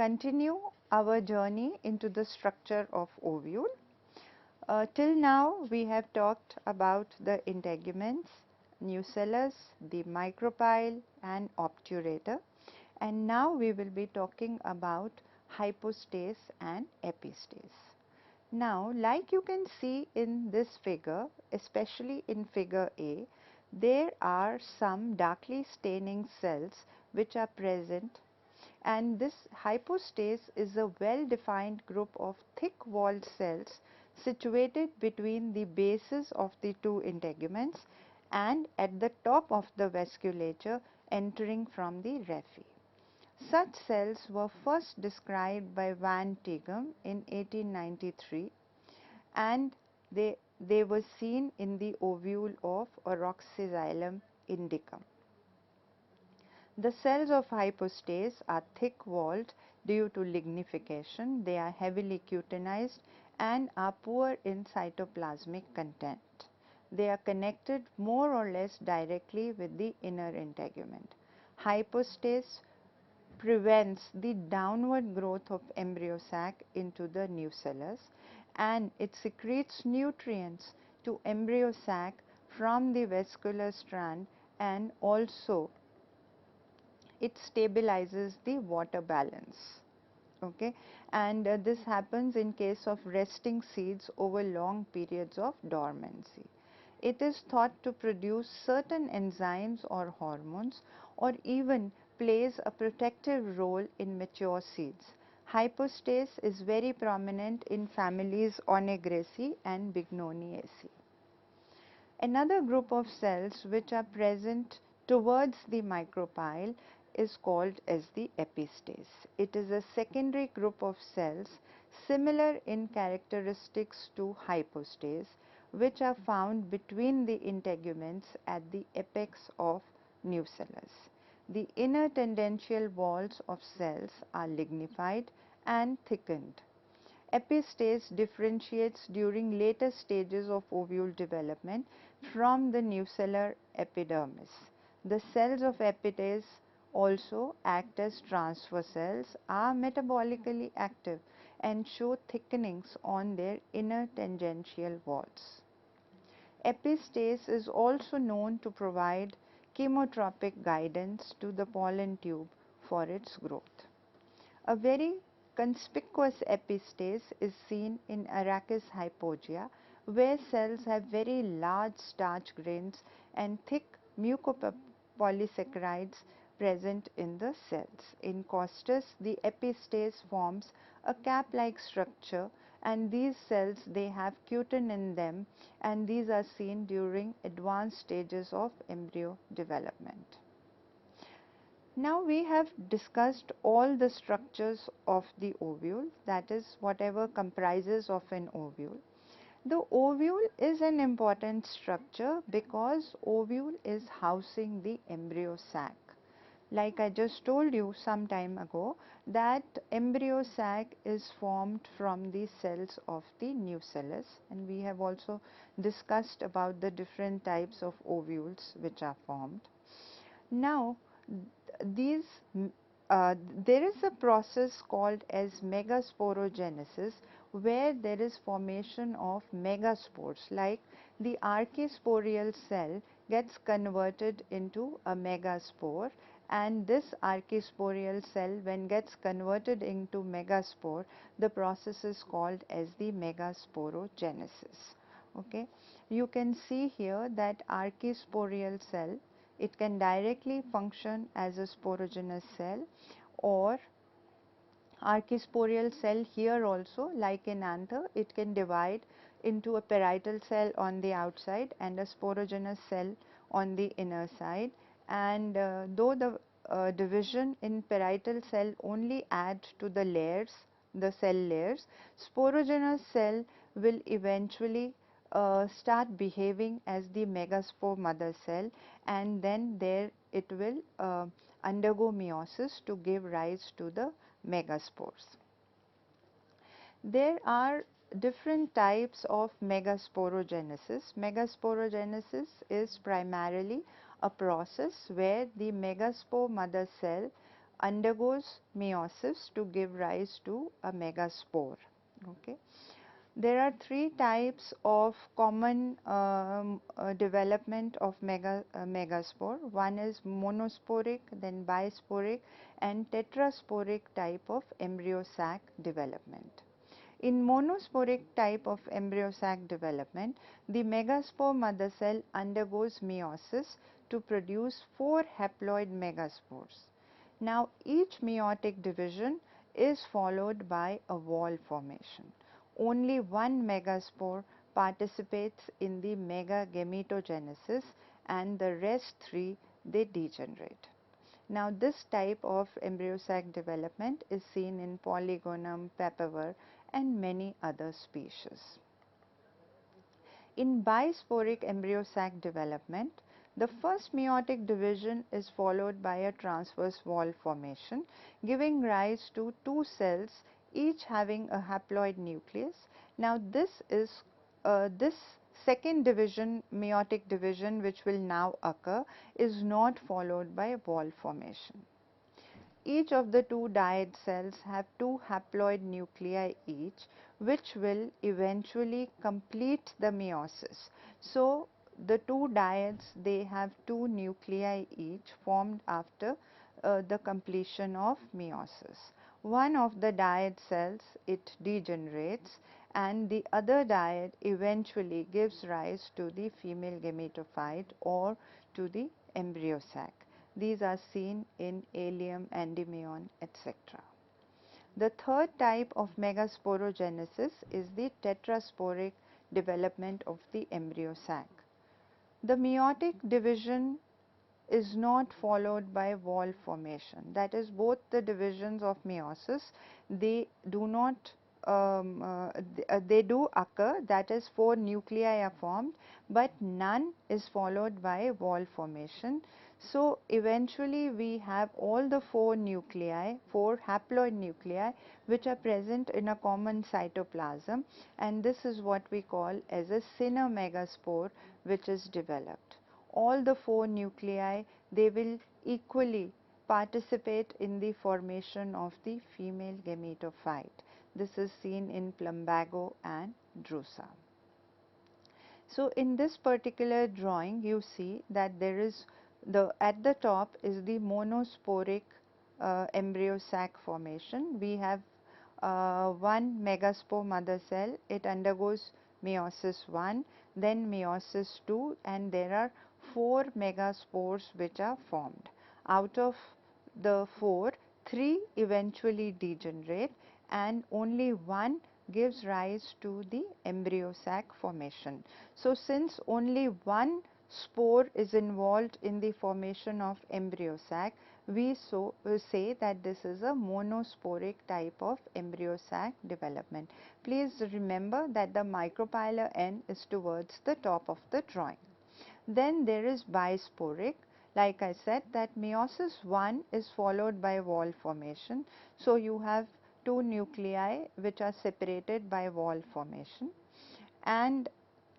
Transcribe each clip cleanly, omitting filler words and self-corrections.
continue our journey into the structure of ovule. Till now we have talked about the integuments, nucellus, the micropyle and obturator, and now we will be talking about hypostase and epistase. Now, like you can see in this figure, especially in figure A, there are some darkly staining cells which are present, and this hypostase is a well defined group of thick walled cells situated between the bases of the two integuments and at the top of the vasculature entering from the raphe. Such cells were first described by Van Tighem in 1893, and they were seen in the ovule of Oroxyxylum indicum. The cells of hypostase are thick walled due to lignification. They are heavily cutinized and are poor in cytoplasmic content. They are connected more or less directly with the inner integument. Hypostase prevents the downward growth of embryo sac into the nucellus, and it secretes nutrients to embryo sac from the vascular strand, and also it stabilizes the water balance. Okay, and this happens in case of resting seeds over long periods of dormancy. It is thought to produce certain enzymes or hormones, or even plays a protective role in mature seeds. Hypostase is very prominent in families Onegraceae and Bignoniaceae. Another group of cells which are present towards the micropyle is called as the epistase. It is a secondary group of cells similar in characteristics to hypostase, which are found between the integuments at the apex of nucellus. The inner tangential walls of cells are lignified and thickened. Epistase differentiates during later stages of ovule development from the nucellar epidermis. The cells of epistase also act as transfer cells, are metabolically active, and show thickenings on their inner tangential walls. Epistase is also known to provide chemotropic guidance to the pollen tube for its growth. A very conspicuous epistase is seen in Arachis hypogea, where cells have very large starch grains and thick mucopolysaccharides present in the cells. In Costus, the epistase forms a cap-like structure, and these cells, they have cutin in them, and these are seen during advanced stages of embryo development. Now we have discussed all the structures of the ovule, that is whatever comprises of an ovule. The ovule is an important structure because ovule is housing the embryo sac. Like I just told you some time ago, that embryo sac is formed from the cells of the nucellus, and we have also discussed about the different types of ovules which are formed. Now these there is a process called as megasporogenesis, where there is formation of megaspores, like the archisporial cell gets converted into a megaspore, and this archisporial cell, when gets converted into megaspore, the process is called as the megasporogenesis. Okay, you can see here that archisporial cell, it can directly function as a sporogenous cell, or archisporial cell here also, like in anther, it can divide into a parietal cell on the outside and a sporogenous cell on the inner side. And though the division in parietal cell only add to the layers, the cell layers, sporogenous cell will eventually start behaving as the megaspore mother cell, and then there it will undergo meiosis to give rise to the megaspores. There are different types of megasporogenesis. Megasporogenesis is primarily a process where the megaspore mother cell undergoes meiosis to give rise to a megaspore. Okay. There are three types of common development of megaspore. One is monosporic, then bisporic and tetrasporic type of embryo sac development. In monosporic type of embryo sac development, the megaspore mother cell undergoes meiosis to produce 4 haploid megaspores. Now, each meiotic division is followed by a wall formation. Only one megaspore participates in the megagametogenesis and the rest 3 they degenerate. Now, this type of embryo sac development is seen in Polygonum, papaver and many other species. In bisporic embryo sac development, the first meiotic division is followed by a transverse wall formation, giving rise to 2 cells each having a haploid nucleus. Now, this second division, meiotic division, which will now occur, is not followed by wall formation. Each of the 2 dyad cells have 2 haploid nuclei each, which will eventually complete the meiosis. So, the 2 dyads, they have 2 nuclei each formed after the completion of meiosis. One of the dyad cells, it degenerates and the other dyad eventually gives rise to the female gametophyte or to the embryo sac. These are seen in Allium, Endymion, etc. The third type of megasporogenesis is the tetrasporic development of the embryo sac. The meiotic division is not followed by wall formation. That is, both the divisions of meiosis, they do not they do occur, that is 4 nuclei are formed, but none is followed by wall formation. So, eventually we have all the 4 nuclei, 4 haploid nuclei which are present in a common cytoplasm, and this is what we call as a cynomegaspore which is developed. All the 4 nuclei, they will equally participate in the formation of the female gametophyte. This is seen in Plumbago and Drusa. So, in this particular drawing, you see that there is at the top is the monosporic embryo sac formation. We have one megaspore mother cell, it undergoes meiosis 1, then meiosis 2, and there are 4 megaspores which are formed. Out of the 4, 3 eventually degenerate and only one gives rise to the embryo sac formation. So, since only one spore is involved in the formation of embryo sac, we say that this is a monosporic type of embryo sac development. Please remember that the micropylar end is towards the top of the drawing. Then there is bisporic. Like I said, that meiosis 1 is followed by wall formation. So, you have 2 nuclei which are separated by wall formation, and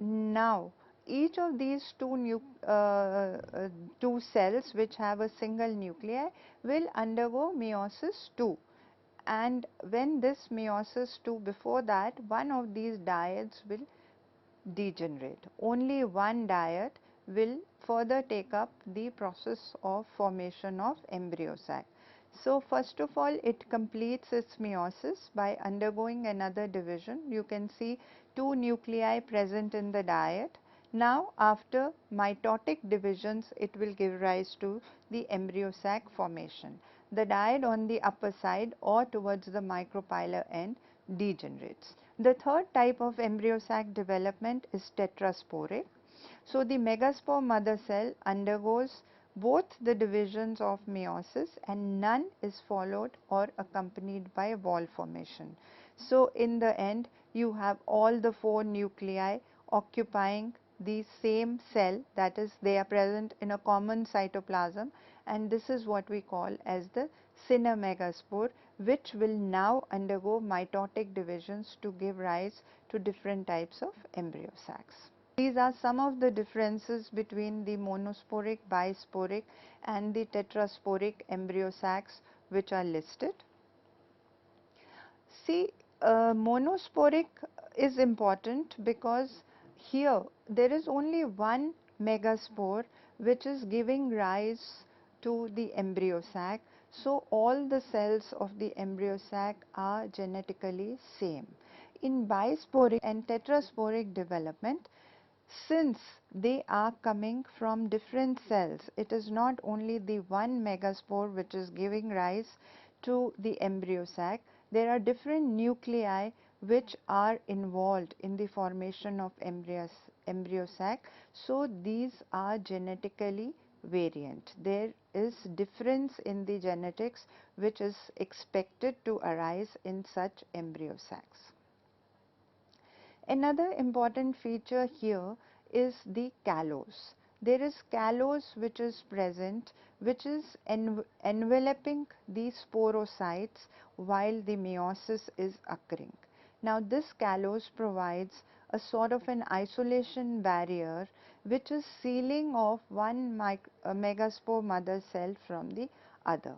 now each of these two cells which have a single nuclei will undergo meiosis 2, and when this meiosis 2, before that one of these dyads will degenerate. Only one dyad will further take up the process of formation of embryo sac. So, first of all, it completes its meiosis by undergoing another division. You can see 2 nuclei present in the dyad. Now, after mitotic divisions, it will give rise to the embryo sac formation. The dyad on the upper side or towards the micropylar end degenerates. The third type of embryo sac development is tetrasporic. So, the megaspore mother cell undergoes both the divisions of meiosis and none is followed or accompanied by wall formation. So, in the end, you have all the 4 nuclei occupying the same cell, that is, they are present in a common cytoplasm, and this is what we call as the cynomegaspore, which will now undergo mitotic divisions to give rise to different types of embryo sacs. These are some of the differences between the monosporic, bisporic and the tetrasporic embryo sacs which are listed. See, monosporic is important because here there is only one megaspore which is giving rise to the embryo sac. So, all the cells of the embryo sac are genetically same. In bisporic and tetrasporic development, since they are coming from different cells, it is not only the one megaspore which is giving rise to the embryo sac, there are different nuclei which are involved in the formation of embryo sac. So, these are genetically variant. There is difference in the genetics which is expected to arise in such embryo sacs. Another important feature here is the callus. There is callus which is present, which is enveloping the sporocytes while the meiosis is occurring. Now, this callus provides a sort of an isolation barrier which is sealing off one megaspore mother cell from the other.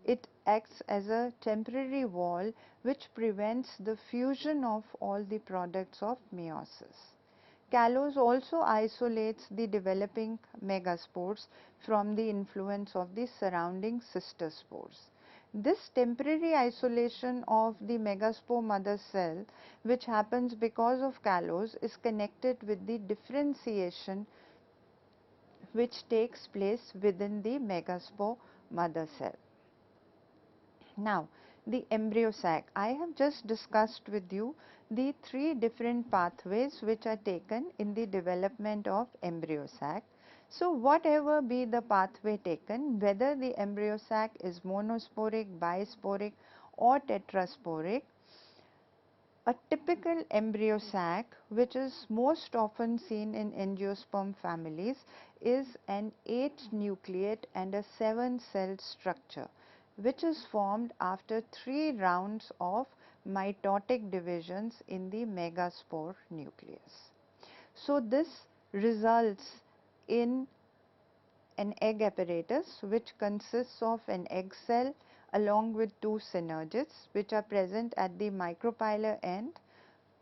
It acts as a temporary wall which prevents the fusion of all the products of meiosis. Callus also isolates the developing megaspores from the influence of the surrounding sister spores. This temporary isolation of the megaspore mother cell, which happens because of callus, is connected with the differentiation which takes place within the megaspore mother cell. Now, the embryo sac. I have just discussed with you the three different pathways which are taken in the development of embryo sac. So, whatever be the pathway taken, whether the embryo sac is monosporic, bisporic or tetrasporic, a typical embryo sac, which is most often seen in angiosperm families, is an 8 nucleate and a 7 cell structure, which is formed after 3 rounds of mitotic divisions in the megaspore nucleus. So, this results in an egg apparatus which consists of an egg cell along with 2 synergids which are present at the micropylar end,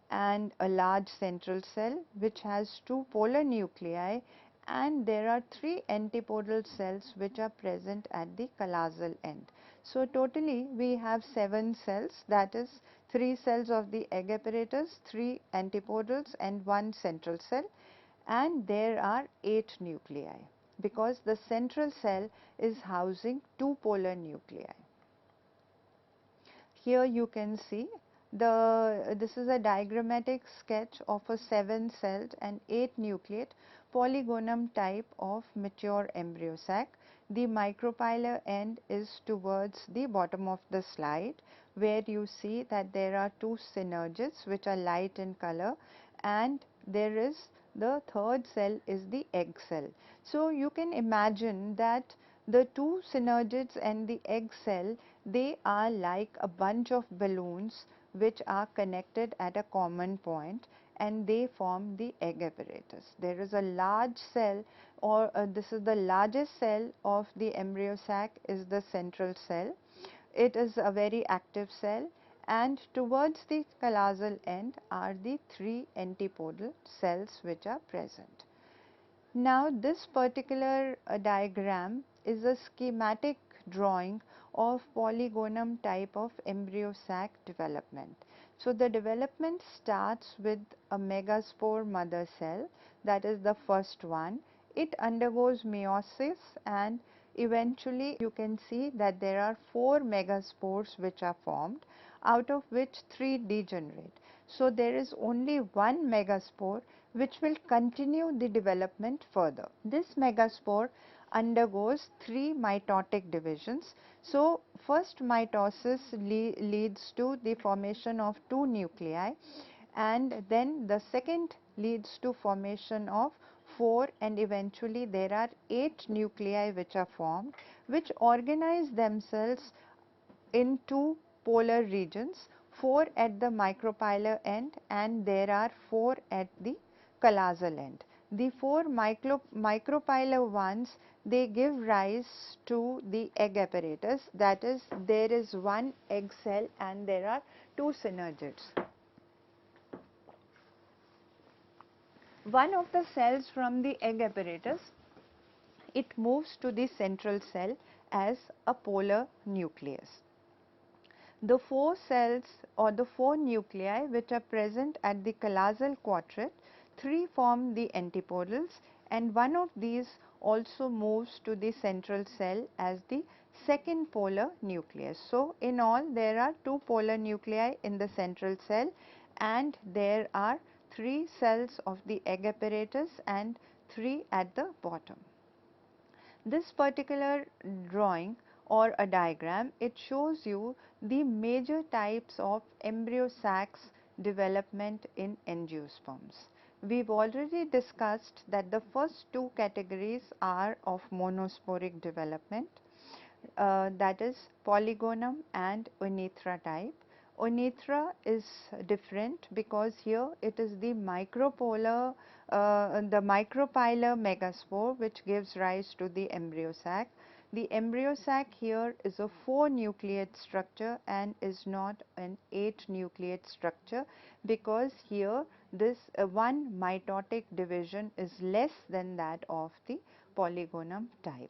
and a large central cell which has 2 polar nuclei, and there are 3 antipodal cells which are present at the callosal end. So, totally we have 7 cells, that is 3 cells of the egg apparatus, 3 antipodals and 1 central cell, and there are 8 nuclei because the central cell is housing 2 polar nuclei. Here you can see this is a diagrammatic sketch of a 7 celled and 8 nucleate polygonum type of mature embryo sac. The micropylar end is towards the bottom of the slide, where you see that there are 2 synergids which are light in color, and there is the third cell is the egg cell. So, you can imagine that the 2 synergids and the egg cell, they are like a bunch of balloons which are connected at a common point, and they form the egg apparatus. There is a large cell, or this is the largest cell of the embryo sac, is the central cell. It is a very active cell, and towards the callosal end are the 3 antipodal cells which are present. Now, this particular diagram is a schematic drawing of polygonum type of embryo sac development. So, the development starts with a megaspore mother cell, that is the first one. It undergoes meiosis, and eventually you can see that there are 4 megaspores which are formed, out of which 3 degenerate. So, there is only one megaspore which will continue the development further. This megaspore undergoes 3 mitotic divisions. So, first mitosis leads to the formation of 2 nuclei, and then the second leads to formation of 4, and eventually there are 8 nuclei which are formed, which organize themselves in 2 polar regions, 4 at the micropylar end and there are 4 at the callosal end. The four micropylar ones, they give rise to the egg apparatus, that is, there is one egg cell and there are two synergids. One of the cells from the egg apparatus, it moves to the central cell as a polar nucleus. The four cells or the four nuclei which are present at the callosal quartet, three form the antipodals and one of these also moves to the central cell as the second polar nucleus. So, in all there are two polar nuclei in the central cell and there are three cells of the egg apparatus and three at the bottom. This particular drawing or a diagram, it shows you the major types of embryo sacs development in angiosperms. We've already discussed that the first two categories are of monosporic development, that is polygonum and Onethra type. Onethra is different because here it is the micropylar megaspore which gives rise to the embryo sac. The embryo sac here is a 4 nucleate structure and is not an 8 nucleate structure because here this one mitotic division is less than that of the polygonum type.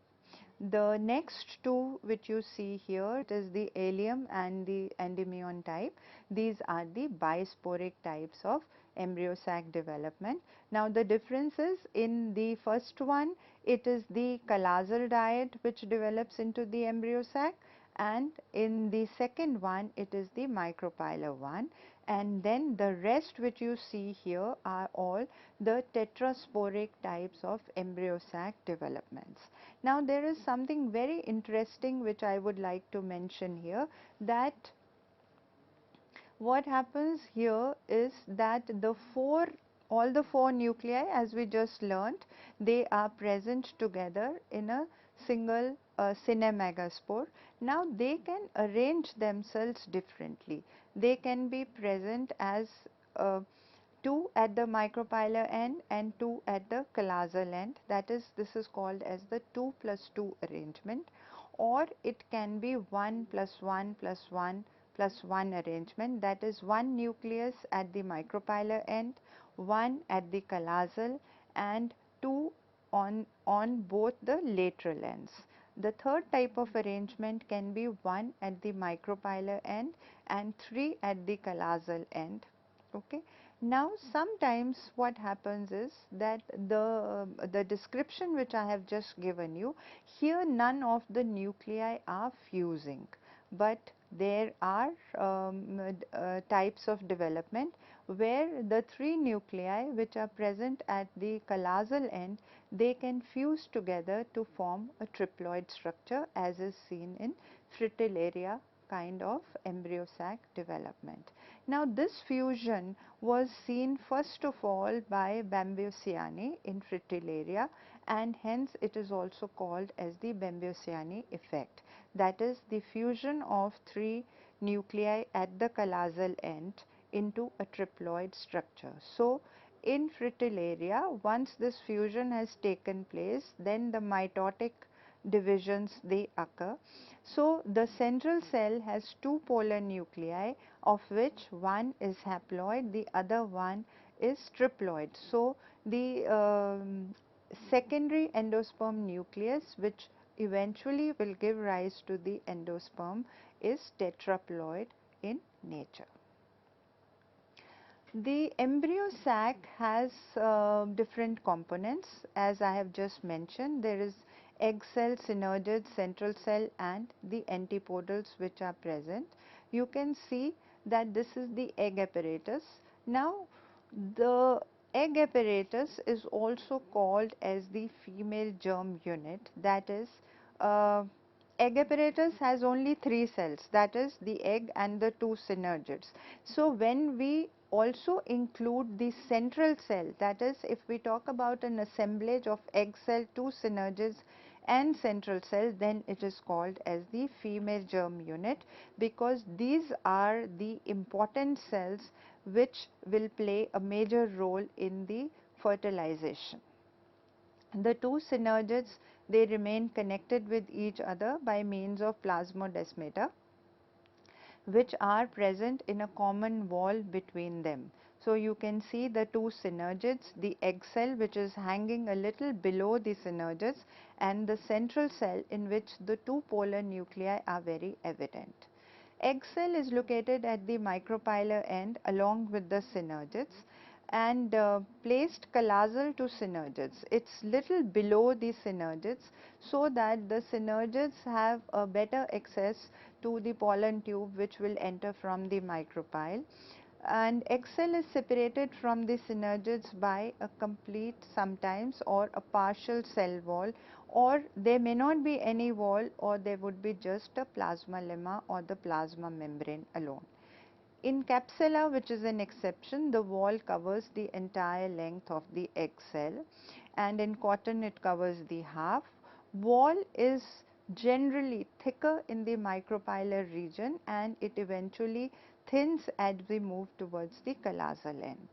The next two which you see here, it is the allium and the endymion type. These are the bisporic types of embryo sac development. Now the differences in the first one, it is the callosal diet which develops into the embryo sac, and in the second one it is the micropylar one, and then the rest which you see here are all the tetrasporic types of embryo sac developments. Now there is something very interesting which I would like to mention here, that what happens here is that all the four nuclei, as we just learnt, they are present together in a single cinemagaspore. Now they can arrange themselves differently. They can be present as two at the micropylar end and two at the callosal end, that is, this is called as the 2 plus 2 arrangement, or it can be 1 plus 1 plus 1 plus 1 arrangement, that is, one nucleus at the micropylar end, one at the callosal and two on both the lateral ends. The third type of arrangement can be 1 at the micropylar end and 3 at the callosal end. Okay. Now sometimes what happens is that the description which I have just given you, here none of the nuclei are fusing, but there are types of development where the three nuclei which are present at the callosal end, they can fuse together to form a triploid structure as is seen in Fritillaria kind of embryo sac development. Now this fusion was seen first of all by Bambusiani in Fritillaria, and hence it is also called as the Bambusiani effect, that is the fusion of three nuclei at the callosal end into a triploid structure. So in Fritillaria, once this fusion has taken place, then the mitotic divisions they occur. So the central cell has two polar nuclei, of which one is haploid, the other one is triploid. So the secondary endosperm nucleus, which eventually will give rise to the endosperm, is tetraploid in nature. The embryo sac has different components, as I have just mentioned. There is egg cell, synergid, central cell and the antipodals which are present. You can see that this is the egg apparatus. Now the egg apparatus is also called as the female germ unit, that is, egg apparatus has only three cells, that is the egg and the two synergids. So when we also include the central cell, that is, if we talk about an assemblage of egg cell, two synergids and central cell, then it is called as the female germ unit, because these are the important cells which will play a major role in the fertilization. The two synergids, they remain connected with each other by means of plasmodesmata, which are present in a common wall between them. So, you can see the two synergids, the egg cell which is hanging a little below the synergids, and the central cell in which the two polar nuclei are very evident. Egg cell is located at the micropylar end along with the synergids, and placed calasal to synergids. It is little below the synergids, so that the synergids have a better access to the pollen tube which will enter from the micropyle. And egg cell is separated from the synergids by a complete sometimes or a partial cell wall, or there may not be any wall, or there would be just a plasma lemma or the plasma membrane alone. In capsula, which is an exception, the wall covers the entire length of the egg cell, and in cotton it covers the half. Wall is generally thicker in the micropylar region, and it eventually thins as we move towards the calasal end.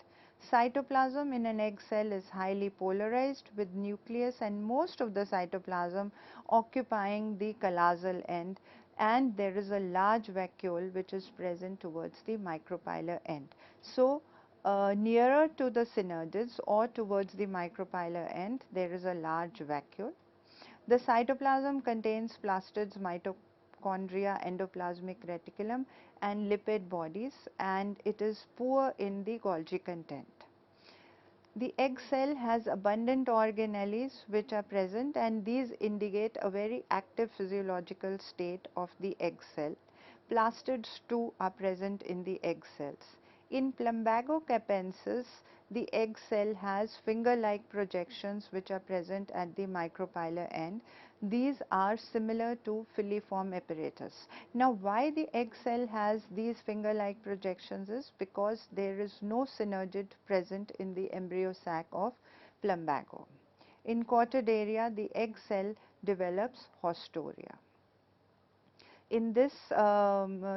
Cytoplasm in an egg cell is highly polarized, with nucleus and most of the cytoplasm occupying the calasal end, and there is a large vacuole which is present towards the micropylar end. So, nearer to the synergids or towards the micropylar end, there is a large vacuole. The cytoplasm contains plastids, mitochondria, endoplasmic reticulum and lipid bodies, and it is poor in the Golgi content. The egg cell has abundant organelles which are present, and these indicate a very active physiological state of the egg cell. Plastids too are present in the egg cells. In Plumbago capensis, the egg cell has finger-like projections which are present at the micropylar end. These are similar to filiform apparatus. Now, why the egg cell has these finger-like projections is because there is no synergid present in the embryo sac of Plumbago. In Cortaderia, the egg cell develops haustoria. In this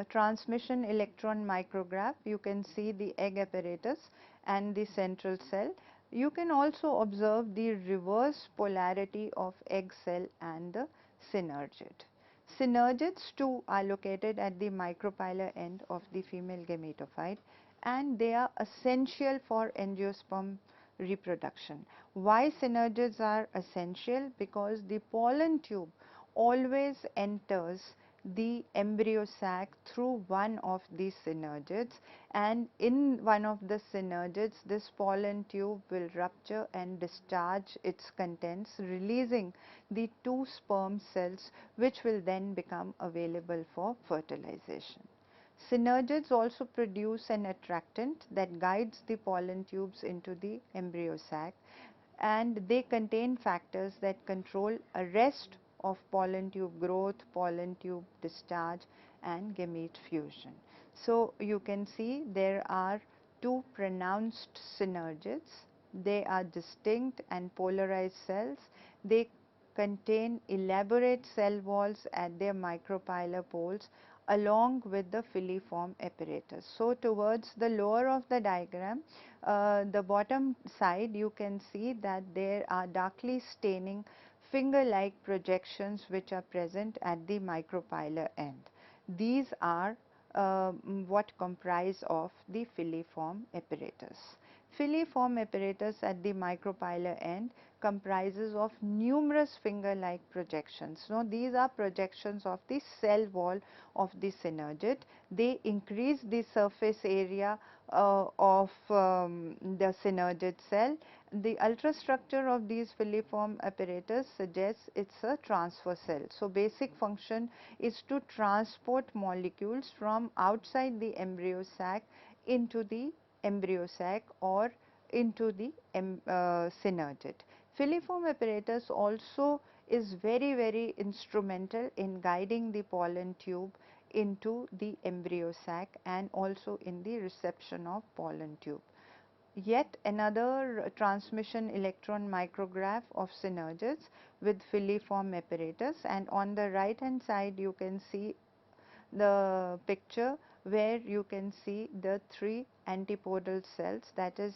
transmission electron micrograph, you can see the egg apparatus and the central cell. You can also observe the reverse polarity of egg cell and the synergid. Synergids too are located at the micropylar end of the female gametophyte, and they are essential for angiosperm reproduction. Why synergids are essential? Because the pollen tube always enters the embryo sac through one of these synergids, and in one of the synergids this pollen tube will rupture and discharge its contents, releasing the two sperm cells which will then become available for fertilization. Synergids also produce an attractant that guides the pollen tubes into the embryo sac, and they contain factors that control arrest of pollen tube growth, pollen tube discharge and gamete fusion. So, you can see there are two pronounced synergids. They are distinct and polarized cells. They contain elaborate cell walls at their micropylar poles along with the filiform apparatus. So, towards the lower of the diagram, the bottom side, you can see that there are darkly staining finger-like projections which are present at the micropylar end. These are what comprise of the filiform apparatus. Filiform apparatus at the micropylar end comprises of numerous finger-like projections. Now, these are projections of the cell wall of the synergid. They increase the surface area of the synergid cell. The ultrastructure of these filiform apparatus suggests it's a transfer cell. So, basic function is to transport molecules from outside the embryo sac into the embryo sac or into the synergid. Filiform apparatus also is very instrumental in guiding the pollen tube into the embryo sac and also in the reception of pollen tube. Yet another transmission electron micrograph of synergids with filiform apparatus, and on the right hand side you can see the picture where you can see the three antipodal cells, that is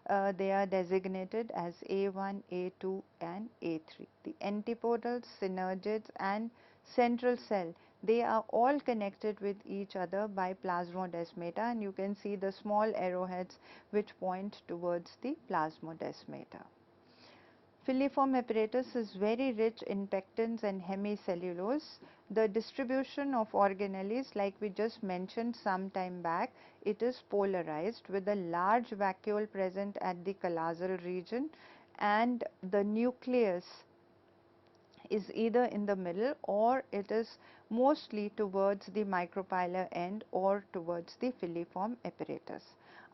They are designated as A1, A2 and A3. The antipodals, synergids and central cell, they are all connected with each other by plasmodesmata, and you can see the small arrowheads which point towards the plasmodesmata. Filiform apparatus is very rich in pectins and hemicellulose. The distribution of organelles, like we just mentioned some time back, it is polarized with a large vacuole present at the callosal region, and the nucleus is either in the middle or it is mostly towards the micropylar end or towards the filiform apparatus.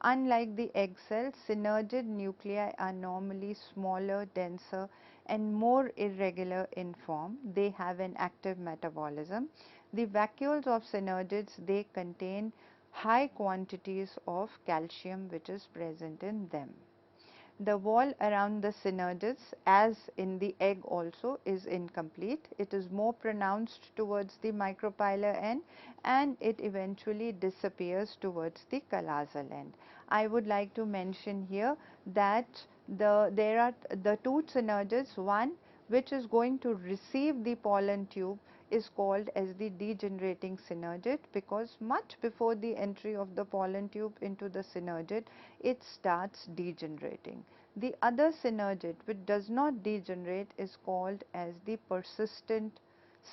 Unlike the egg cell, synergid nuclei are normally smaller, denser and more irregular in form. They have an active metabolism. The vacuoles of synergids, they contain high quantities of calcium which is present in them. The wall around the synergids, as in the egg also, is incomplete. It is more pronounced towards the micropylar end and it eventually disappears towards the callosal end. I would like to mention here that there are the two synergids, one which is going to receive the pollen tube is called as the degenerating synergid, because much before the entry of the pollen tube into the synergid, it starts degenerating. The other synergid which does not degenerate is called as the persistent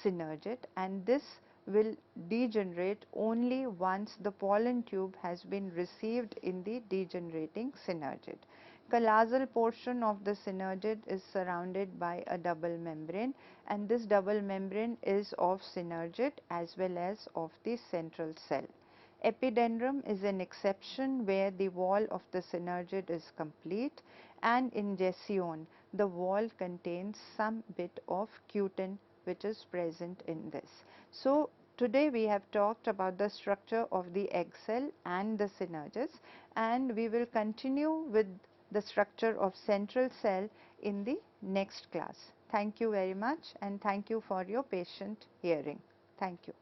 synergid, and this will degenerate only once the pollen tube has been received in the degenerating synergid. Callosal portion of the synergid is surrounded by a double membrane, and this double membrane is of synergid as well as of the central cell. Epidendrum is an exception where the wall of the synergid is complete, and in gestione the wall contains some bit of cutin which is present in this. So, today we have talked about the structure of the egg cell and the synergids, and we will continue with the structure of central cell in the next class. Thank you very much, and thank you for your patient hearing. Thank you.